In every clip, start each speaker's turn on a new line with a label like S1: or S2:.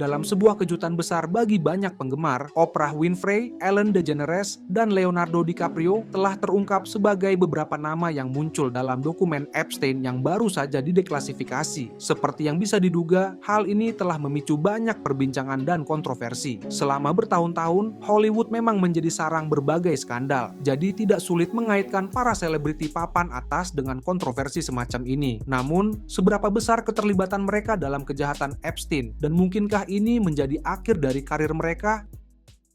S1: Dalam sebuah kejutan besar bagi banyak penggemar, Oprah Winfrey, Ellen DeGeneres, dan Leonardo DiCaprio telah terungkap sebagai beberapa nama yang muncul dalam dokumen Epstein yang baru saja dideklasifikasi. Seperti yang bisa diduga, hal ini telah memicu banyak perbincangan dan kontroversi. Selama bertahun-tahun, Hollywood memang menjadi sarang berbagai skandal, jadi tidak sulit mengaitkan para selebriti papan atas dengan kontroversi semacam ini. Namun, seberapa besar keterlibatan mereka dalam kejahatan Epstein, dan mungkinkah ini menjadi akhir dari karir mereka?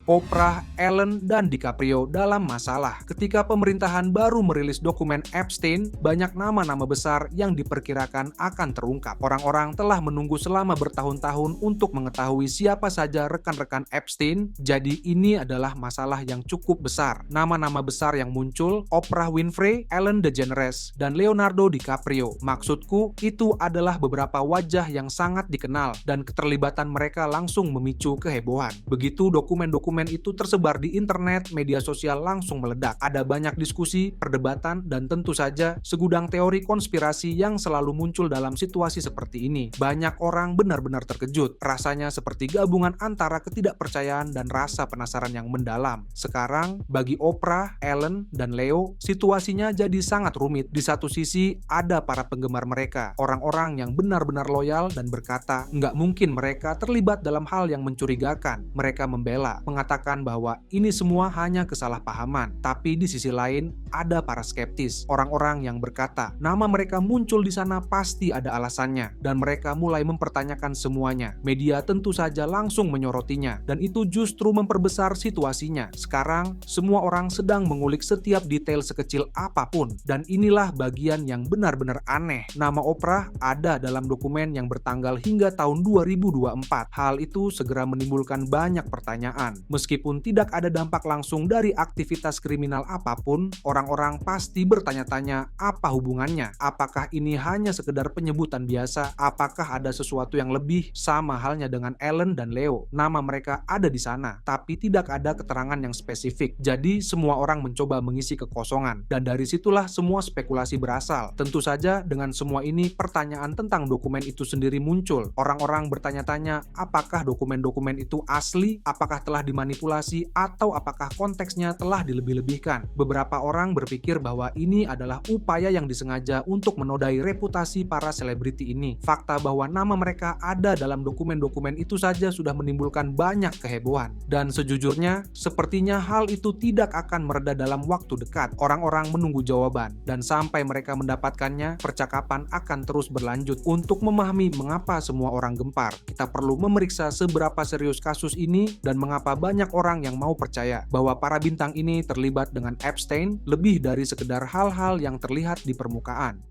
S1: Oprah, Ellen, dan DiCaprio dalam masalah. Ketika pemerintahan baru merilis dokumen Epstein, banyak nama-nama besar yang diperkirakan akan terungkap. Orang-orang telah menunggu selama bertahun-tahun untuk mengetahui siapa saja rekan-rekan Epstein, jadi ini adalah masalah yang cukup besar. Nama-nama besar yang muncul, Oprah Winfrey, Ellen DeGeneres, dan Leonardo DiCaprio. Maksudku, itu adalah beberapa wajah yang sangat dikenal, dan keterlibatan mereka langsung memicu kehebohan. Begitu dokumen-dokumen itu tersebar di internet, media sosial langsung meledak. Ada banyak diskusi, perdebatan, dan tentu saja segudang teori konspirasi yang selalu muncul dalam situasi seperti ini. Banyak orang benar-benar terkejut. Rasanya seperti gabungan antara ketidakpercayaan dan rasa penasaran yang mendalam. Sekarang, bagi Oprah, Ellen, dan Leo, situasinya jadi sangat rumit. Di satu sisi, ada para penggemar mereka, orang-orang yang benar-benar loyal dan berkata, nggak mungkin mereka terlibat dalam hal yang mencurigakan. Mereka membela, mengatakan bahwa ini semua hanya kesalahpahaman. Tapi di sisi lain, ada para skeptis, orang-orang yang berkata, nama mereka muncul di sana pasti ada alasannya, dan mereka mulai mempertanyakan semuanya. Media tentu saja langsung menyorotinya, dan itu justru memperbesar situasinya. Sekarang, semua orang sedang mengulik setiap detail sekecil apapun, dan inilah bagian yang benar-benar aneh. Nama Oprah ada dalam dokumen yang bertanggal hingga tahun 2024. Hal itu segera menimbulkan banyak pertanyaan. Meskipun tidak ada dampak langsung dari aktivitas kriminal apapun, orang-orang pasti bertanya-tanya apa hubungannya. Apakah ini hanya sekedar penyebutan biasa? Apakah ada sesuatu yang lebih? Sama halnya dengan Ellen dan Leo. Nama mereka ada di sana, tapi tidak ada keterangan yang spesifik. Jadi semua orang mencoba mengisi kekosongan. Dan dari situlah semua spekulasi berasal. Tentu saja dengan semua ini pertanyaan tentang dokumen itu sendiri muncul. Orang-orang bertanya-tanya apakah dokumen-dokumen itu asli? Apakah telah dimanipulasi, atau apakah konteksnya telah dilebih-lebihkan. Beberapa orang berpikir bahwa ini adalah upaya yang disengaja untuk menodai reputasi para selebriti ini. Fakta bahwa nama mereka ada dalam dokumen-dokumen itu saja sudah menimbulkan banyak kehebohan. Dan sejujurnya, sepertinya hal itu tidak akan mereda dalam waktu dekat. Orang-orang menunggu jawaban, dan sampai mereka mendapatkannya, percakapan akan terus berlanjut. Untuk memahami mengapa semua orang gempar, kita perlu memeriksa seberapa serius kasus ini dan mengapa banyak orang yang mau percaya bahwa para bintang ini terlibat dengan Epstein lebih dari sekedar hal-hal yang terlihat di permukaan.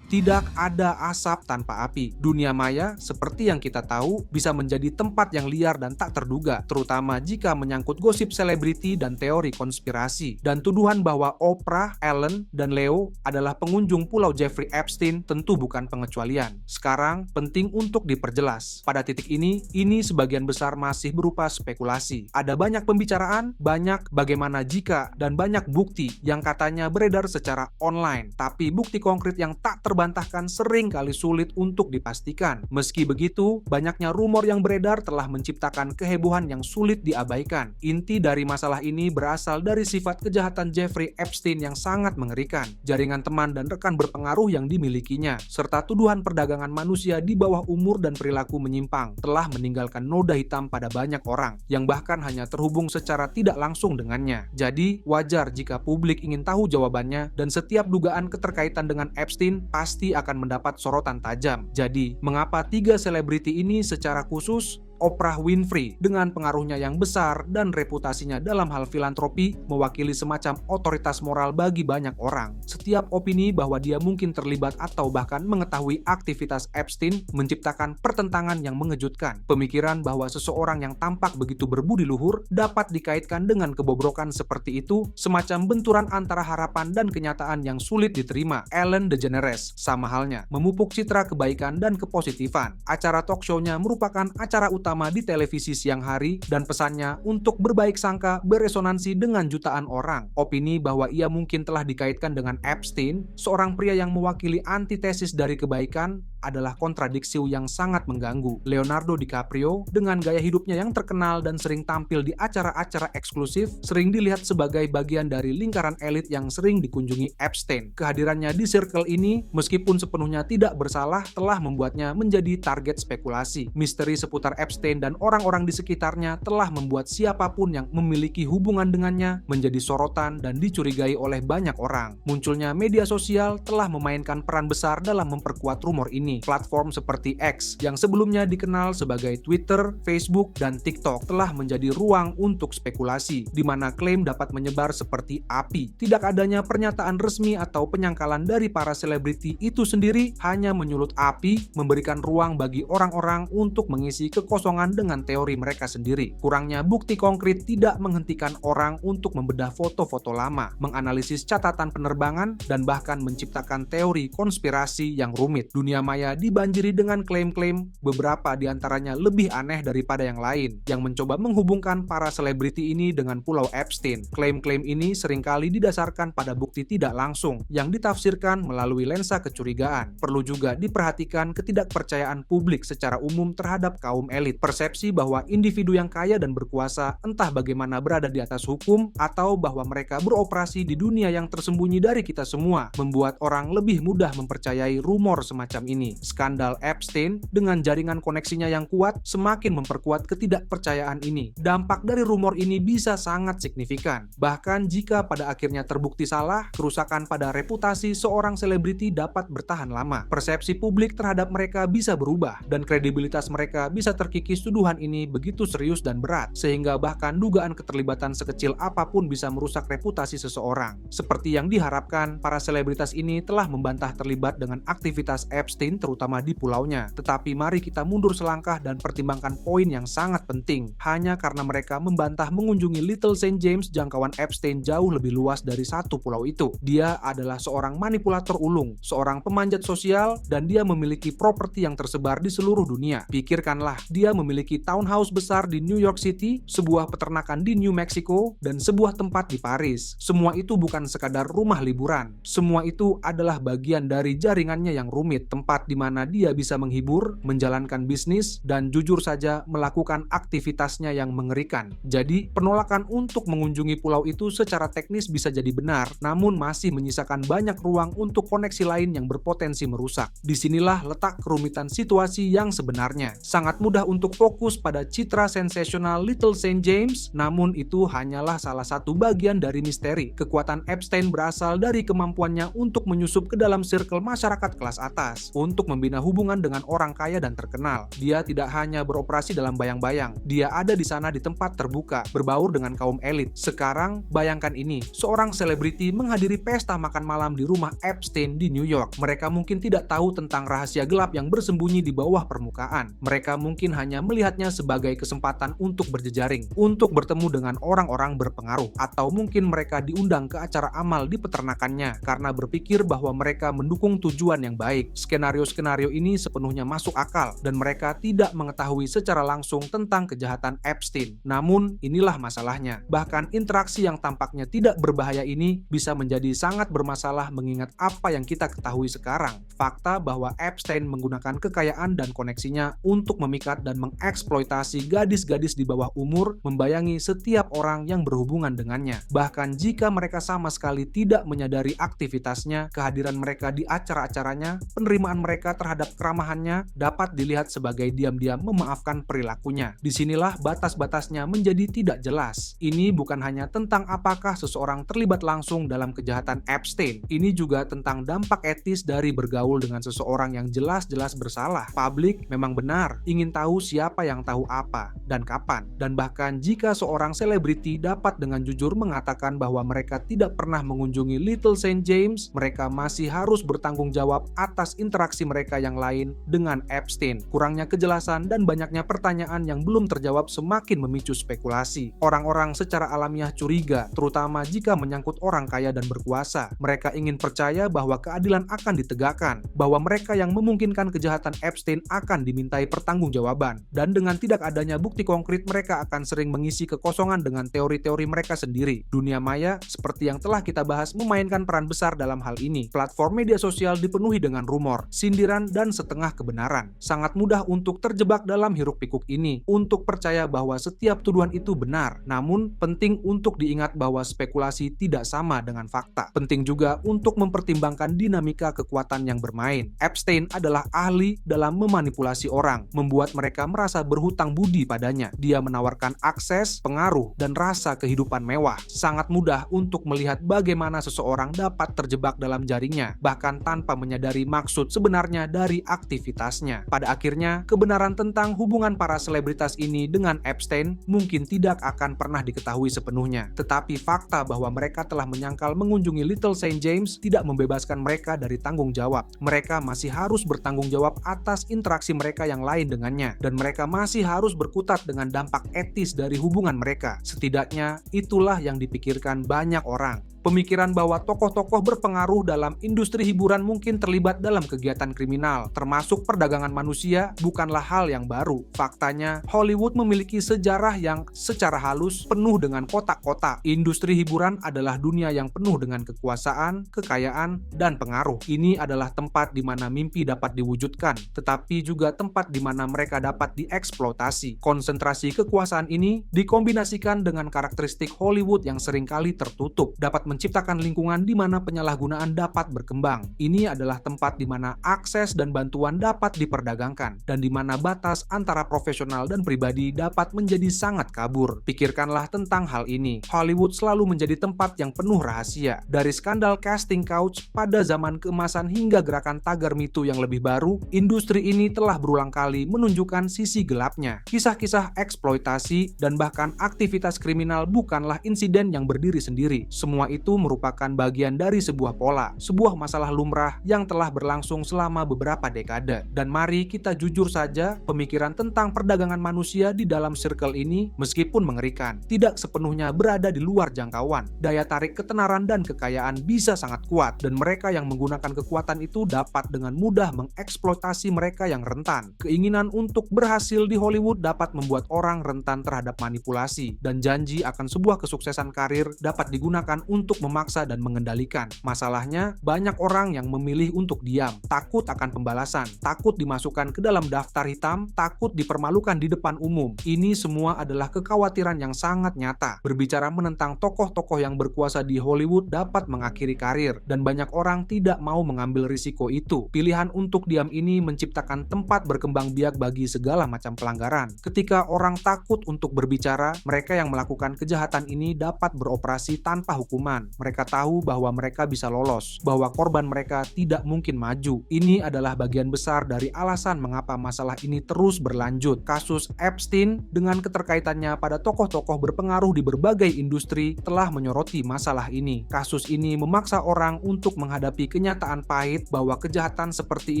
S1: Tidak ada asap tanpa api. Dunia maya, seperti yang kita tahu, bisa menjadi tempat yang liar dan tak terduga, terutama jika menyangkut gosip selebriti dan teori konspirasi. Dan tuduhan bahwa Oprah, Ellen, dan Leo adalah pengunjung Pulau Jeffrey Epstein tentu bukan pengecualian. Sekarang, penting untuk diperjelas. Pada titik ini sebagian besar masih berupa spekulasi. Ada banyak pembicaraan, banyak bagaimana jika, dan banyak bukti yang katanya beredar secara online. Tapi bukti konkret yang tak terbantahkan sering kali sulit untuk dipastikan. Meski begitu, banyaknya rumor yang beredar telah menciptakan kehebohan yang sulit diabaikan. Inti dari masalah ini berasal dari sifat kejahatan Jeffrey Epstein yang sangat mengerikan, jaringan teman dan rekan berpengaruh yang dimilikinya, serta tuduhan perdagangan manusia di bawah umur dan perilaku menyimpang telah meninggalkan noda hitam pada banyak orang, yang bahkan hanya terhubung secara tidak langsung dengannya. Jadi, wajar jika publik ingin tahu jawabannya, dan setiap dugaan keterkaitan dengan Epstein pasti akan mendapat sorotan tajam. Jadi, mengapa tiga selebriti ini secara khusus Oprah Winfrey dengan pengaruhnya yang besar dan reputasinya dalam hal filantropi mewakili semacam otoritas moral bagi banyak orang. Setiap opini bahwa dia mungkin terlibat atau bahkan mengetahui aktivitas Epstein menciptakan pertentangan yang mengejutkan. Pemikiran bahwa seseorang yang tampak begitu berbudi luhur dapat dikaitkan dengan kebobrokan seperti itu semacam benturan antara harapan dan kenyataan yang sulit diterima. Ellen DeGeneres sama halnya, memupuk citra kebaikan dan kepositifan. Acara talk show-nya merupakan acara utama di televisi siang hari, dan pesannya untuk berbaik sangka beresonansi dengan jutaan orang. Opini bahwa ia mungkin telah dikaitkan dengan Epstein, seorang pria yang mewakili antitesis dari kebaikan, adalah kontradiksi yang sangat mengganggu. Leonardo DiCaprio, dengan gaya hidupnya yang terkenal dan sering tampil di acara-acara eksklusif, sering dilihat sebagai bagian dari lingkaran elit yang sering dikunjungi Epstein. Kehadirannya di circle ini, meskipun sepenuhnya tidak bersalah, telah membuatnya menjadi target spekulasi. Misteri seputar Epstein dan orang-orang di sekitarnya telah membuat siapapun yang memiliki hubungan dengannya menjadi sorotan dan dicurigai oleh banyak orang. Munculnya media sosial telah memainkan peran besar dalam memperkuat rumor ini. Platform seperti X, yang sebelumnya dikenal sebagai Twitter, Facebook, dan TikTok, telah menjadi ruang untuk spekulasi, di mana klaim dapat menyebar seperti api. Tidak adanya pernyataan resmi atau penyangkalan dari para selebriti itu sendiri hanya menyulut api, memberikan ruang bagi orang-orang untuk mengisi kekosongan dengan teori mereka sendiri. Kurangnya bukti konkret tidak menghentikan orang untuk membedah foto-foto lama, menganalisis catatan penerbangan, dan bahkan menciptakan teori konspirasi yang rumit. Dunia maya dibanjiri dengan klaim-klaim, beberapa diantaranya lebih aneh daripada yang lain, yang mencoba menghubungkan para selebriti ini dengan Pulau Epstein. Klaim-klaim ini seringkali didasarkan pada bukti tidak langsung, yang ditafsirkan melalui lensa kecurigaan. Perlu juga diperhatikan ketidakpercayaan publik secara umum terhadap kaum elit. Persepsi bahwa individu yang kaya dan berkuasa entah bagaimana berada di atas hukum, atau bahwa mereka beroperasi di dunia yang tersembunyi dari kita semua, membuat orang lebih mudah mempercayai rumor semacam ini. Skandal Epstein dengan jaringan koneksinya yang kuat semakin memperkuat ketidakpercayaan ini. Dampak dari rumor ini bisa sangat signifikan. Bahkan jika pada akhirnya terbukti salah, kerusakan pada reputasi seorang selebriti dapat bertahan lama. Persepsi publik terhadap mereka bisa berubah, dan kredibilitas mereka bisa terkikis. Tuduhan ini begitu serius dan berat, sehingga bahkan dugaan keterlibatan sekecil apapun bisa merusak reputasi seseorang. Seperti yang diharapkan, para selebritas ini telah membantah terlibat dengan aktivitas Epstein, terutama di pulaunya. Tetapi mari kita mundur selangkah dan pertimbangkan poin yang sangat penting. Hanya karena mereka membantah mengunjungi Little St. James, jangkauan Epstein jauh lebih luas dari satu pulau itu. Dia adalah seorang manipulator ulung, seorang pemanjat sosial, dan dia memiliki properti yang tersebar di seluruh dunia. Pikirkanlah, dia memiliki townhouse besar di New York City, sebuah peternakan di New Mexico, dan sebuah tempat di Paris. Semua itu bukan sekadar rumah liburan. Semua itu adalah bagian dari jaringannya yang rumit, tempat di mana dia bisa menghibur, menjalankan bisnis, dan jujur saja melakukan aktivitasnya yang mengerikan. Jadi, penolakan untuk mengunjungi pulau itu secara teknis bisa jadi benar, namun masih menyisakan banyak ruang untuk koneksi lain yang berpotensi merusak. Disinilah letak kerumitan situasi yang sebenarnya. Sangat mudah untuk fokus pada citra sensasional Little St. James, namun itu hanyalah salah satu bagian dari misteri. Kekuatan Epstein berasal dari kemampuannya untuk menyusup ke dalam circle masyarakat kelas atas, untuk membina hubungan dengan orang kaya dan terkenal. Dia tidak hanya beroperasi dalam bayang-bayang, dia ada di sana di tempat terbuka, berbaur dengan kaum elit. Sekarang, bayangkan ini, seorang selebriti menghadiri pesta makan malam di rumah Epstein di New York. Mereka mungkin tidak tahu tentang rahasia gelap yang bersembunyi di bawah permukaan. Mereka mungkin hanya melihatnya sebagai kesempatan untuk berjejaring, untuk bertemu dengan orang-orang berpengaruh, atau mungkin mereka diundang ke acara amal di peternakannya karena berpikir bahwa mereka mendukung tujuan yang baik. Skenario-skenario ini sepenuhnya masuk akal, dan mereka tidak mengetahui secara langsung tentang kejahatan Epstein. Namun, inilah masalahnya. Bahkan interaksi yang tampaknya tidak berbahaya ini bisa menjadi sangat bermasalah mengingat apa yang kita ketahui sekarang. Fakta bahwa Epstein menggunakan kekayaan dan koneksinya untuk memikat dan mengeksploitasi gadis-gadis di bawah umur membayangi setiap orang yang berhubungan dengannya. Bahkan jika mereka sama sekali tidak menyadari aktivitasnya, kehadiran mereka di acara-acaranya, penerimaan mereka terhadap keramahannya dapat dilihat sebagai diam-diam memaafkan perilakunya. Disinilah batas-batasnya menjadi tidak jelas. Ini bukan hanya tentang apakah seseorang terlibat langsung dalam kejahatan Epstein. Ini juga tentang dampak etis dari bergaul dengan seseorang yang jelas-jelas bersalah. Publik memang benar ingin tahu siapa yang tahu apa dan kapan. Dan bahkan jika seorang selebriti dapat dengan jujur mengatakan bahwa mereka tidak pernah mengunjungi Little St. James, mereka masih harus bertanggung jawab atas interaksi mereka yang lain dengan Epstein. Kurangnya kejelasan dan banyaknya pertanyaan yang belum terjawab semakin memicu spekulasi. Orang-orang secara alamiah curiga, terutama jika menyangkut orang kaya dan berkuasa. Mereka ingin percaya bahwa keadilan akan ditegakkan, bahwa mereka yang memungkinkan kejahatan Epstein akan dimintai pertanggungjawaban, dan dengan tidak adanya bukti konkret mereka akan sering mengisi kekosongan dengan teori-teori mereka sendiri. Dunia maya, seperti yang telah kita bahas, memainkan peran besar dalam hal ini. Platform media sosial dipenuhi dengan rumor, sindiran dan setengah kebenaran. Sangat mudah untuk terjebak dalam hiruk-pikuk ini, untuk percaya bahwa setiap tuduhan itu benar. Namun, penting untuk diingat bahwa spekulasi tidak sama dengan fakta. Penting juga untuk mempertimbangkan dinamika kekuatan yang bermain. Epstein adalah ahli dalam memanipulasi orang, membuat mereka merasa berhutang budi padanya. Dia menawarkan akses, pengaruh, dan rasa kehidupan mewah. Sangat mudah untuk melihat bagaimana seseorang dapat terjebak dalam jaringnya, bahkan tanpa menyadari maksud sebenarnya dari aktivitasnya. Pada akhirnya, kebenaran tentang hubungan para selebritas ini dengan Epstein mungkin tidak akan pernah diketahui sepenuhnya. Tetapi fakta bahwa mereka telah menyangkal mengunjungi Little Saint James tidak membebaskan mereka dari tanggung jawab. Mereka masih harus bertanggung jawab atas interaksi mereka yang lain dengannya, dan mereka masih harus berkutat dengan dampak etis dari hubungan mereka. Setidaknya, itulah yang dipikirkan banyak orang. Pemikiran bahwa tokoh-tokoh berpengaruh dalam industri hiburan mungkin terlibat dalam kegiatan kriminal, termasuk perdagangan manusia, bukanlah hal yang baru. Faktanya, Hollywood memiliki sejarah yang secara halus penuh dengan kotak-kotak. Industri hiburan adalah dunia yang penuh dengan kekuasaan, kekayaan, dan pengaruh. Ini adalah tempat di mana mimpi dapat diwujudkan, tetapi juga tempat di mana mereka dapat dieksploitasi. Konsentrasi kekuasaan ini dikombinasikan dengan karakteristik Hollywood yang seringkali tertutup, dapat menciptakan lingkungan di mana penyalahgunaan dapat berkembang. Ini adalah tempat di mana akses dan bantuan dapat diperdagangkan, dan di mana batas antara profesional dan pribadi dapat menjadi sangat kabur. Pikirkanlah tentang hal ini. Hollywood selalu menjadi tempat yang penuh rahasia. Dari skandal casting couch pada zaman keemasan hingga gerakan tagar Me Too yang lebih baru, industri ini telah berulang kali menunjukkan sisi gelapnya. Kisah-kisah eksploitasi dan bahkan aktivitas kriminal bukanlah insiden yang berdiri sendiri. Semua itu merupakan bagian dari sebuah pola, sebuah masalah lumrah yang telah berlangsung selama beberapa dekade. Dan mari kita jujur saja, pemikiran tentang perdagangan manusia di dalam circle ini, meskipun mengerikan, tidak sepenuhnya berada di luar jangkauan. Daya tarik ketenaran dan kekayaan bisa sangat kuat, dan mereka yang menggunakan kekuatan itu dapat dengan mudah mengeksploitasi mereka yang rentan. Keinginan untuk berhasil di Hollywood dapat membuat orang rentan terhadap manipulasi, dan janji akan sebuah kesuksesan karir dapat digunakan untuk memaksa dan mengendalikan. Masalahnya, banyak orang yang memilih untuk diam, takut akan pembalasan, takut dimasukkan ke dalam daftar hitam, takut dipermalukan di depan umum. Ini semua adalah kekhawatiran yang sangat nyata. Berbicara menentang tokoh-tokoh yang berkuasa di Hollywood dapat mengakhiri karir, dan banyak orang tidak mau mengambil risiko itu. Pilihan untuk diam ini menciptakan tempat berkembang biak bagi segala macam pelanggaran. Ketika orang takut untuk berbicara, mereka yang melakukan kejahatan ini dapat beroperasi tanpa hukuman. Mereka tahu bahwa mereka bisa lolos, bahwa korban mereka tidak mungkin maju. Ini adalah bagian besar dari alasan mengapa masalah ini terus berlanjut. Kasus Epstein dengan keterkaitannya pada tokoh-tokoh berpengaruh di berbagai industri telah menyoroti masalah ini. Kasus ini memaksa orang untuk menghadapi kenyataan pahit bahwa kejahatan seperti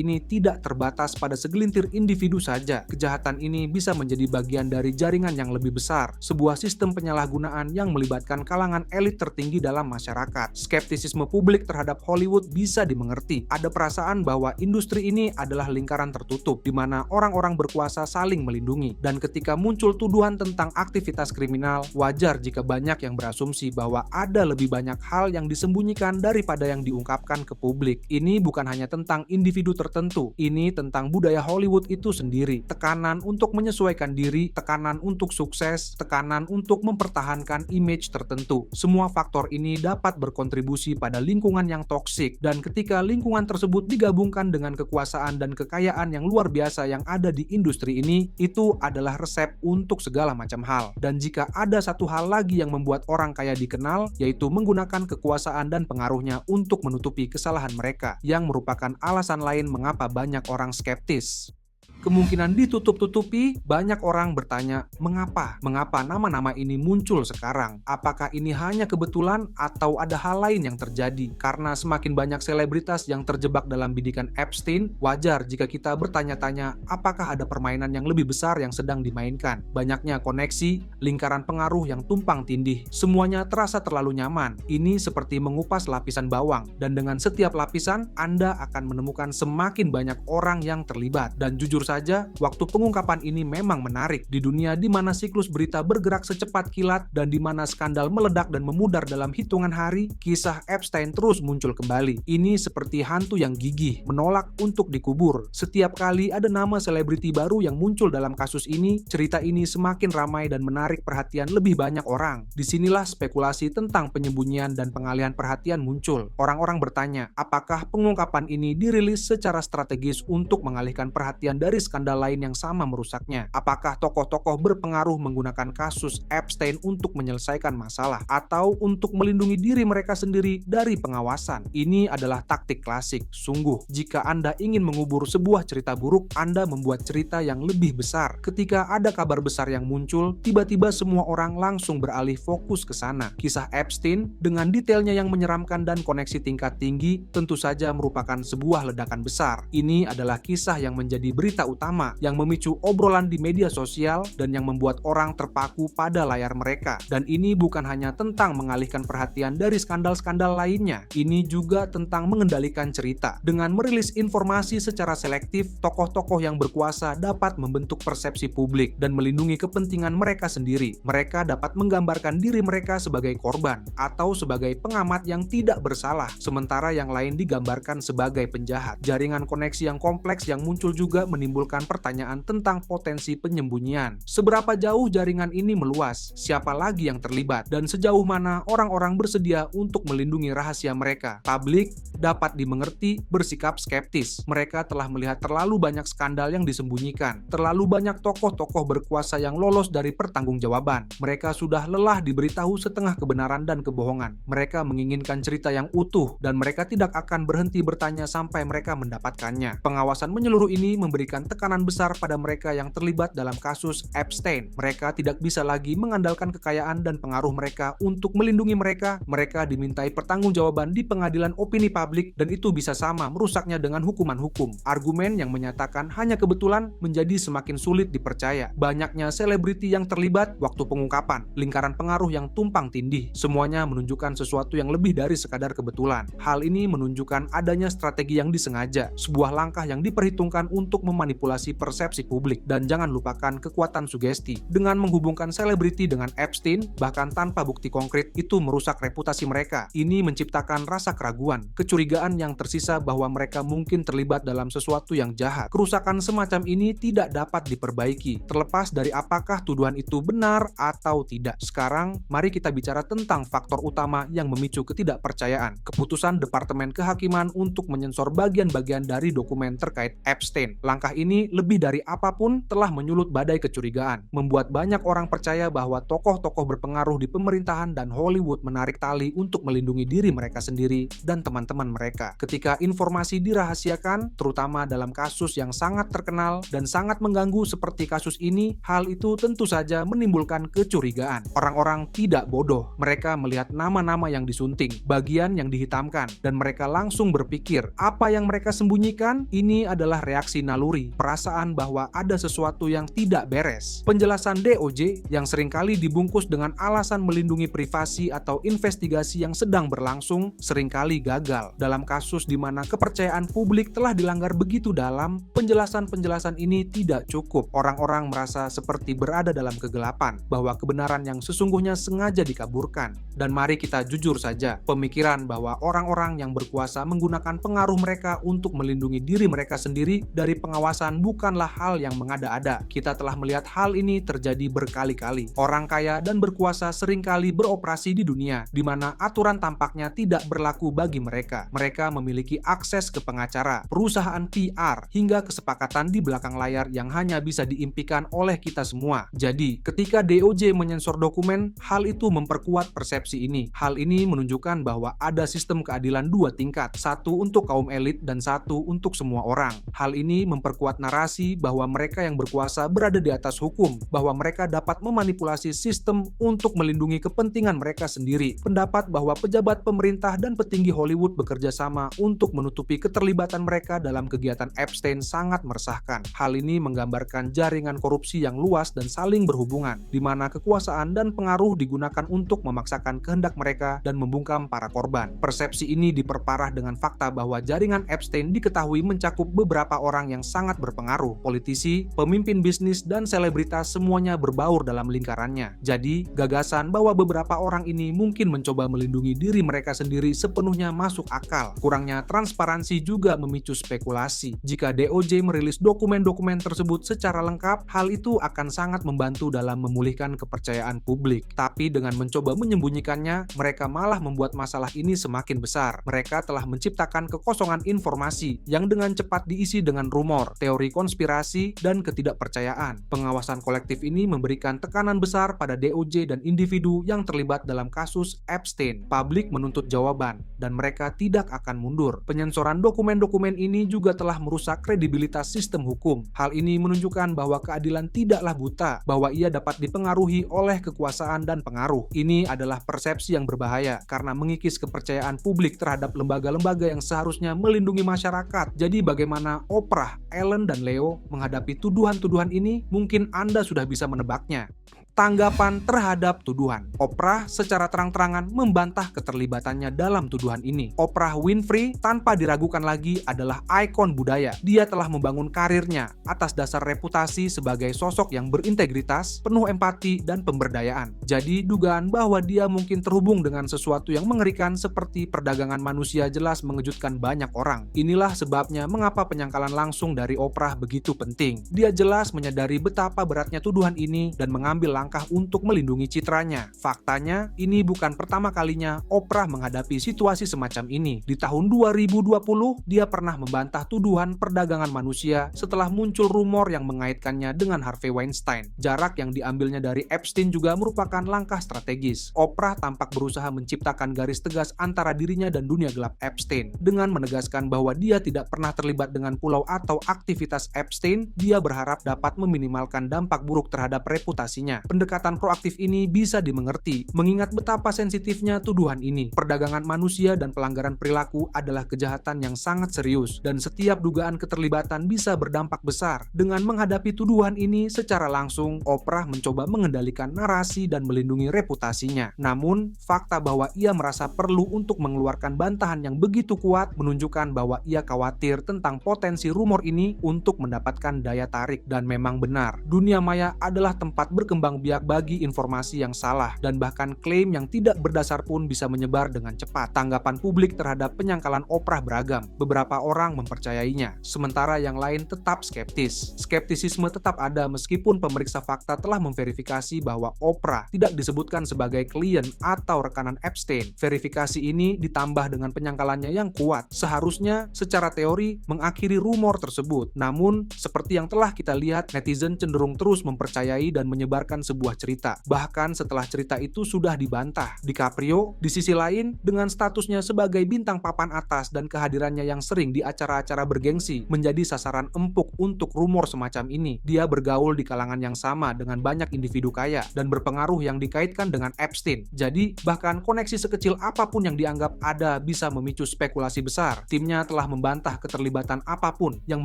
S1: ini tidak terbatas pada segelintir individu saja. Kejahatan ini bisa menjadi bagian dari jaringan yang lebih besar, sebuah sistem penyalahgunaan yang melibatkan kalangan elit tertinggi dalam masyarakat. Skeptisisme publik terhadap Hollywood bisa dimengerti. Ada perasaan bahwa industri ini adalah lingkaran tertutup di mana orang-orang berkuasa saling melindungi, dan ketika muncul tuduhan tentang aktivitas kriminal, wajar jika banyak yang berasumsi bahwa ada lebih banyak hal yang disembunyikan daripada yang diungkapkan ke publik. Ini bukan hanya tentang individu tertentu, ini tentang budaya Hollywood itu sendiri. Tekanan untuk menyesuaikan diri, tekanan untuk sukses, tekanan untuk mempertahankan image tertentu. Semua faktor ini dapat berkontribusi pada lingkungan yang toksik, dan ketika lingkungan tersebut digabungkan dengan kekuasaan dan kekayaan yang luar biasa yang ada di industri ini, itu adalah resep untuk segala macam hal. Dan jika ada satu hal lagi yang membuat orang kaya dikenal, yaitu menggunakan kekuasaan dan pengaruhnya untuk menutupi kesalahan mereka, yang merupakan alasan lain mengapa banyak orang skeptis. Kemungkinan ditutup-tutupi, banyak orang bertanya, mengapa? Mengapa nama-nama ini muncul sekarang? Apakah ini hanya kebetulan atau ada hal lain yang terjadi? Karena semakin banyak selebritas yang terjebak dalam bidikan Epstein, wajar jika kita bertanya-tanya, apakah ada permainan yang lebih besar yang sedang dimainkan? Banyaknya koneksi, lingkaran pengaruh yang tumpang tindih, semuanya terasa terlalu nyaman. Ini seperti mengupas lapisan bawang, dan dengan setiap lapisan, Anda akan menemukan semakin banyak orang yang terlibat. Dan jujur saja, waktu pengungkapan ini memang menarik. Di dunia di mana siklus berita bergerak secepat kilat dan di mana skandal meledak dan memudar dalam hitungan hari, kisah Epstein terus muncul kembali. Ini seperti hantu yang gigih, menolak untuk dikubur. Setiap kali ada nama selebriti baru yang muncul dalam kasus ini, cerita ini semakin ramai dan menarik perhatian lebih banyak orang. Disinilah spekulasi tentang penyembunyian dan pengalihan perhatian muncul. Orang-orang bertanya, apakah pengungkapan ini dirilis secara strategis untuk mengalihkan perhatian dari skandal lain yang sama merusaknya? Apakah tokoh-tokoh berpengaruh menggunakan kasus Epstein untuk menyelesaikan masalah atau untuk melindungi diri mereka sendiri dari pengawasan? Ini adalah taktik klasik. Sungguh, jika Anda ingin mengubur sebuah cerita buruk, Anda membuat cerita yang lebih besar. Ketika ada kabar besar yang muncul, tiba-tiba semua orang langsung beralih fokus ke sana. Kisah Epstein dengan detailnya yang menyeramkan dan koneksi tingkat tinggi tentu saja merupakan sebuah ledakan besar. Ini adalah kisah yang menjadi berita utama, yang memicu obrolan di media sosial dan yang membuat orang terpaku pada layar mereka. Dan ini bukan hanya tentang mengalihkan perhatian dari skandal-skandal lainnya. Ini juga tentang mengendalikan cerita. Dengan merilis informasi secara selektif, tokoh-tokoh yang berkuasa dapat membentuk persepsi publik dan melindungi kepentingan mereka sendiri. Mereka dapat menggambarkan diri mereka sebagai korban atau sebagai pengamat yang tidak bersalah, sementara yang lain digambarkan sebagai penjahat. Jaringan koneksi yang kompleks yang muncul juga menimbulkan pertanyaan tentang potensi penyembunyian. Seberapa jauh jaringan ini meluas? Siapa lagi yang terlibat? Dan sejauh mana orang-orang bersedia untuk melindungi rahasia mereka? Publik dapat dimengerti bersikap skeptis. Mereka telah melihat terlalu banyak skandal yang disembunyikan, terlalu banyak tokoh-tokoh berkuasa yang lolos dari pertanggungjawaban. Mereka sudah lelah diberitahu setengah kebenaran dan kebohongan. Mereka menginginkan cerita yang utuh dan mereka tidak akan berhenti bertanya sampai mereka mendapatkannya. Pengawasan menyeluruh ini memberikan tekanan besar pada mereka yang terlibat dalam kasus Epstein. Mereka tidak bisa lagi mengandalkan kekayaan dan pengaruh mereka untuk melindungi mereka. Mereka dimintai pertanggungjawaban di pengadilan opini publik dan itu bisa sama merusaknya dengan hukuman hukum. Argumen yang menyatakan hanya kebetulan menjadi semakin sulit dipercaya. Banyaknya selebriti yang terlibat waktu pengungkapan, lingkaran pengaruh yang tumpang tindih, semuanya menunjukkan sesuatu yang lebih dari sekadar kebetulan. Hal ini menunjukkan adanya strategi yang disengaja, sebuah langkah yang diperhitungkan untuk memanipulasi persepsi publik. Dan jangan lupakan kekuatan sugesti. Dengan menghubungkan selebriti dengan Epstein, bahkan tanpa bukti konkret, itu merusak reputasi mereka. Ini menciptakan rasa keraguan, kecurigaan yang tersisa bahwa mereka mungkin terlibat dalam sesuatu yang jahat. Kerusakan semacam ini tidak dapat diperbaiki, terlepas dari apakah tuduhan itu benar atau tidak. Sekarang, mari kita bicara tentang faktor utama yang memicu ketidakpercayaan. Keputusan Departemen Kehakiman untuk menyensor bagian-bagian dari dokumen terkait Epstein. Langkah ini lebih dari apapun telah menyulut badai kecurigaan, membuat banyak orang percaya bahwa tokoh-tokoh berpengaruh di pemerintahan dan Hollywood menarik tali untuk melindungi diri mereka sendiri dan teman-teman mereka. Ketika informasi dirahasiakan, terutama dalam kasus yang sangat terkenal dan sangat mengganggu seperti kasus ini, hal itu tentu saja menimbulkan kecurigaan. Orang-orang tidak bodoh. Mereka melihat nama-nama yang disunting, bagian yang dihitamkan, dan mereka langsung berpikir, apa yang mereka sembunyikan? Ini adalah reaksi naluri, perasaan bahwa ada sesuatu yang tidak beres. Penjelasan DOJ yang seringkali dibungkus dengan alasan melindungi privasi atau investigasi yang sedang berlangsung seringkali gagal. Dalam kasus di mana kepercayaan publik telah dilanggar begitu dalam, penjelasan-penjelasan ini tidak cukup. Orang-orang merasa seperti berada dalam kegelapan, bahwa kebenaran yang sesungguhnya sengaja dikaburkan. Dan mari kita jujur saja, pemikiran bahwa orang-orang yang berkuasa menggunakan pengaruh mereka untuk melindungi diri mereka sendiri dari pengawasan bukanlah hal yang mengada-ada. Kita telah melihat hal ini terjadi berkali-kali. Orang kaya dan berkuasa seringkali beroperasi di dunia, di mana aturan tampaknya tidak berlaku bagi mereka. Mereka memiliki akses ke pengacara, perusahaan PR, hingga kesepakatan di belakang layar yang hanya bisa diimpikan oleh kita semua. Jadi, ketika DOJ menyensor dokumen, hal itu memperkuat persepsi ini. Hal ini menunjukkan bahwa ada sistem keadilan dua tingkat, satu untuk kaum elit dan satu untuk semua orang. Hal ini memperkuat narasi bahwa mereka yang berkuasa berada di atas hukum, bahwa mereka dapat memanipulasi sistem untuk melindungi kepentingan mereka sendiri. Pendapat bahwa pejabat pemerintah dan petinggi Hollywood bekerja sama untuk menutupi keterlibatan mereka dalam kegiatan Epstein sangat meresahkan. Hal ini menggambarkan jaringan korupsi yang luas dan saling berhubungan, di mana kekuasaan dan pengaruh digunakan untuk memaksakan kehendak mereka dan membungkam para korban. Persepsi ini diperparah dengan fakta bahwa jaringan Epstein diketahui mencakup beberapa orang yang sangat berpengaruh. Politisi, pemimpin bisnis, dan selebritas semuanya berbaur dalam lingkarannya. Jadi, gagasan bahwa beberapa orang ini mungkin mencoba melindungi diri mereka sendiri sepenuhnya masuk akal. Kurangnya transparansi juga memicu spekulasi. Jika DOJ merilis dokumen-dokumen tersebut secara lengkap, hal itu akan sangat membantu dalam memulihkan kepercayaan publik. Tapi dengan mencoba menyembunyikannya, mereka malah membuat masalah ini semakin besar. Mereka telah menciptakan kekosongan informasi yang dengan cepat diisi dengan rumor, teori konspirasi, dan ketidakpercayaan. Pengawasan kolektif ini memberikan tekanan besar pada DOJ dan individu yang terlibat dalam kasus Epstein. Publik menuntut jawaban, dan mereka tidak akan mundur. Penyensoran dokumen-dokumen ini juga telah merusak kredibilitas sistem hukum. Hal ini menunjukkan bahwa keadilan tidaklah buta, bahwa ia dapat dipengaruhi oleh kekuasaan dan pengaruh. Ini adalah persepsi yang berbahaya, karena mengikis kepercayaan publik terhadap lembaga-lembaga yang seharusnya melindungi masyarakat. Jadi bagaimana Oprah, Ellen, dan Leo menghadapi tuduhan-tuduhan ini? Mungkin Anda sudah bisa menebaknya. Tanggapan terhadap tuduhan. Oprah secara terang-terangan membantah keterlibatannya dalam tuduhan ini. Oprah Winfrey tanpa diragukan lagi adalah ikon budaya. Dia telah membangun karirnya atas dasar reputasi sebagai sosok yang berintegritas, penuh empati, dan pemberdayaan. Jadi dugaan bahwa dia mungkin terhubung dengan sesuatu yang mengerikan seperti perdagangan manusia jelas mengejutkan banyak orang. Inilah sebabnya mengapa penyangkalan langsung dari Oprah begitu penting. Dia jelas menyadari betapa beratnya tuduhan ini dan mengambil langkah untuk melindungi citranya. Faktanya, ini bukan pertama kalinya Oprah menghadapi situasi semacam ini. Di tahun 2020, dia pernah membantah tuduhan perdagangan manusia setelah muncul rumor yang mengaitkannya dengan Harvey Weinstein. Jarak yang diambilnya dari Epstein juga merupakan langkah strategis. Oprah tampak berusaha menciptakan garis tegas antara dirinya dan dunia gelap Epstein. Dengan menegaskan bahwa dia tidak pernah terlibat dengan pulau atau aktivitas Epstein, dia berharap dapat meminimalkan dampak buruk terhadap reputasinya. Pendekatan proaktif ini bisa dimengerti, mengingat betapa sensitifnya tuduhan ini. Perdagangan manusia dan pelanggaran perilaku adalah kejahatan yang sangat serius, dan setiap dugaan keterlibatan bisa berdampak besar. Dengan menghadapi tuduhan ini secara langsung, Oprah mencoba mengendalikan narasi dan melindungi reputasinya. Namun, fakta bahwa ia merasa perlu untuk mengeluarkan bantahan yang begitu kuat menunjukkan bahwa ia khawatir tentang potensi rumor ini untuk mendapatkan daya tarik. Dan memang benar, dunia maya adalah tempat berkembang biak bagi informasi yang salah, dan bahkan klaim yang tidak berdasar pun bisa menyebar dengan cepat. Tanggapan publik terhadap penyangkalan Oprah beragam. Beberapa orang mempercayainya, sementara yang lain tetap skeptis. Skeptisisme tetap ada meskipun pemeriksa fakta telah memverifikasi bahwa Oprah tidak disebutkan sebagai klien atau rekanan Epstein. Verifikasi ini ditambah dengan penyangkalannya yang kuat. Seharusnya secara teori mengakhiri rumor tersebut. Namun, seperti yang telah kita lihat, netizen cenderung terus mempercayai dan menyebarkan sebuah cerita, bahkan setelah cerita itu sudah dibantah. DiCaprio, di sisi lain, dengan statusnya sebagai bintang papan atas dan kehadirannya yang sering di acara-acara bergengsi, menjadi sasaran empuk untuk rumor semacam ini. Dia bergaul di kalangan yang sama dengan banyak individu kaya dan berpengaruh yang dikaitkan dengan Epstein. Jadi, bahkan koneksi sekecil apapun yang dianggap ada bisa memicu spekulasi besar. Timnya telah membantah keterlibatan apapun yang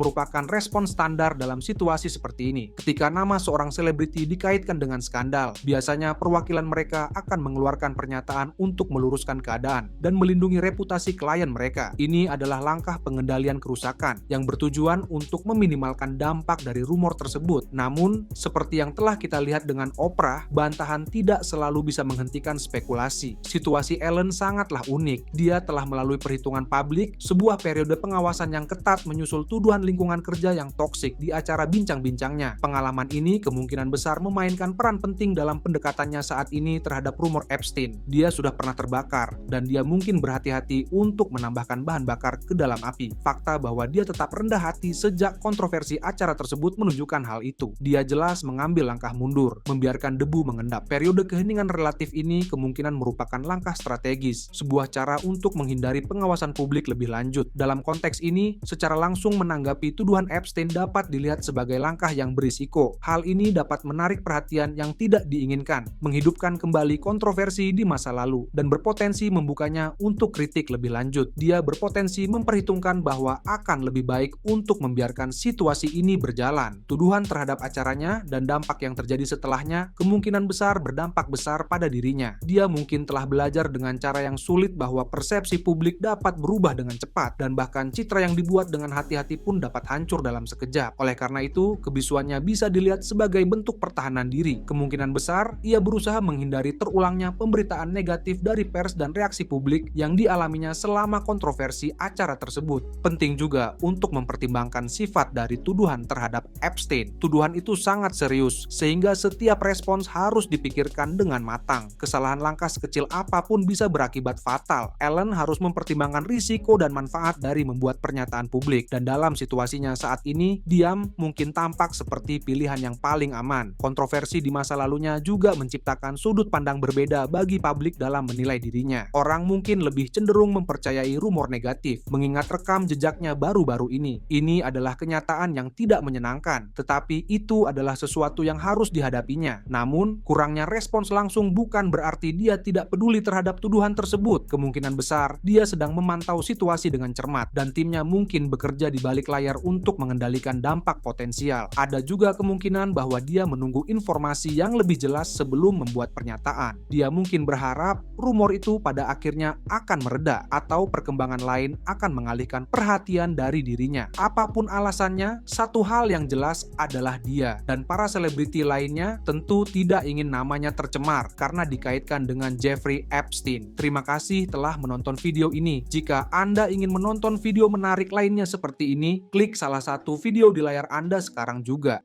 S1: merupakan respon standar dalam situasi seperti ini. Ketika nama seorang selebriti dikaitkan dengan skandal, biasanya perwakilan mereka akan mengeluarkan pernyataan untuk meluruskan keadaan dan melindungi reputasi klien mereka. Ini adalah langkah pengendalian kerusakan yang bertujuan untuk meminimalkan dampak dari rumor tersebut. Namun, seperti yang telah kita lihat dengan Oprah, bantahan tidak selalu bisa menghentikan spekulasi. Situasi Ellen sangatlah unik. Dia telah melalui perhitungan publik, sebuah periode pengawasan yang ketat menyusul tuduhan lingkungan kerja yang toksik di acara bincang-bincangnya. Pengalaman ini kemungkinan besar memainkan peran penting dalam pendekatannya saat ini terhadap rumor Epstein. Dia sudah pernah terbakar, dan dia mungkin berhati-hati untuk menambahkan bahan bakar ke dalam api. Fakta bahwa dia tetap rendah hati sejak kontroversi acara tersebut menunjukkan hal itu. Dia jelas mengambil langkah mundur, membiarkan debu mengendap. Periode keheningan relatif ini kemungkinan merupakan langkah strategis, sebuah cara untuk menghindari pengawasan publik lebih lanjut. Dalam konteks ini, secara langsung menanggapi tuduhan Epstein dapat dilihat sebagai langkah yang berisiko. Hal ini dapat menarik perhatian yang tidak diinginkan, menghidupkan kembali kontroversi di masa lalu, dan berpotensi membukanya untuk kritik lebih lanjut. Dia berpotensi memperhitungkan bahwa akan lebih baik untuk membiarkan situasi ini berjalan. Tuduhan terhadap acaranya dan dampak yang terjadi setelahnya kemungkinan besar berdampak besar pada dirinya. Dia mungkin telah belajar dengan cara yang sulit bahwa persepsi publik dapat berubah dengan cepat, dan bahkan citra yang dibuat dengan hati-hati pun dapat hancur dalam sekejap. Oleh karena itu, kebisuannya bisa dilihat sebagai bentuk pertahanan diri. Kemungkinan besar, ia berusaha menghindari terulangnya pemberitaan negatif dari pers dan reaksi publik yang dialaminya selama kontroversi acara tersebut. Penting juga untuk mempertimbangkan sifat dari tuduhan terhadap Epstein. Tuduhan itu sangat serius, sehingga setiap respons harus dipikirkan dengan matang. Kesalahan langkah sekecil apapun bisa berakibat fatal. Allen harus mempertimbangkan risiko dan manfaat dari membuat pernyataan publik, dan dalam situasinya saat ini, diam mungkin tampak seperti pilihan yang paling aman. Kontroversi di masa lalunya juga menciptakan sudut pandang berbeda bagi publik dalam menilai dirinya. Orang mungkin lebih cenderung mempercayai rumor negatif, mengingat rekam jejaknya baru-baru ini. Ini adalah kenyataan yang tidak menyenangkan, tetapi itu adalah sesuatu yang harus dihadapinya. Namun, kurangnya respons langsung bukan berarti dia tidak peduli terhadap tuduhan tersebut. Kemungkinan besar, dia sedang memantau situasi dengan cermat, dan timnya mungkin bekerja di balik layar untuk mengendalikan dampak potensial. Ada juga kemungkinan bahwa dia menunggu informasi yang lebih jelas sebelum membuat pernyataan. Dia mungkin berharap rumor itu pada akhirnya akan mereda, atau perkembangan lain akan mengalihkan perhatian dari dirinya. Apapun alasannya, satu hal yang jelas adalah dia dan para selebriti lainnya tentu tidak ingin namanya tercemar karena dikaitkan dengan Jeffrey Epstein. Terima kasih telah menonton video ini. Jika Anda ingin menonton video menarik lainnya seperti ini, klik salah satu video di layar Anda sekarang juga.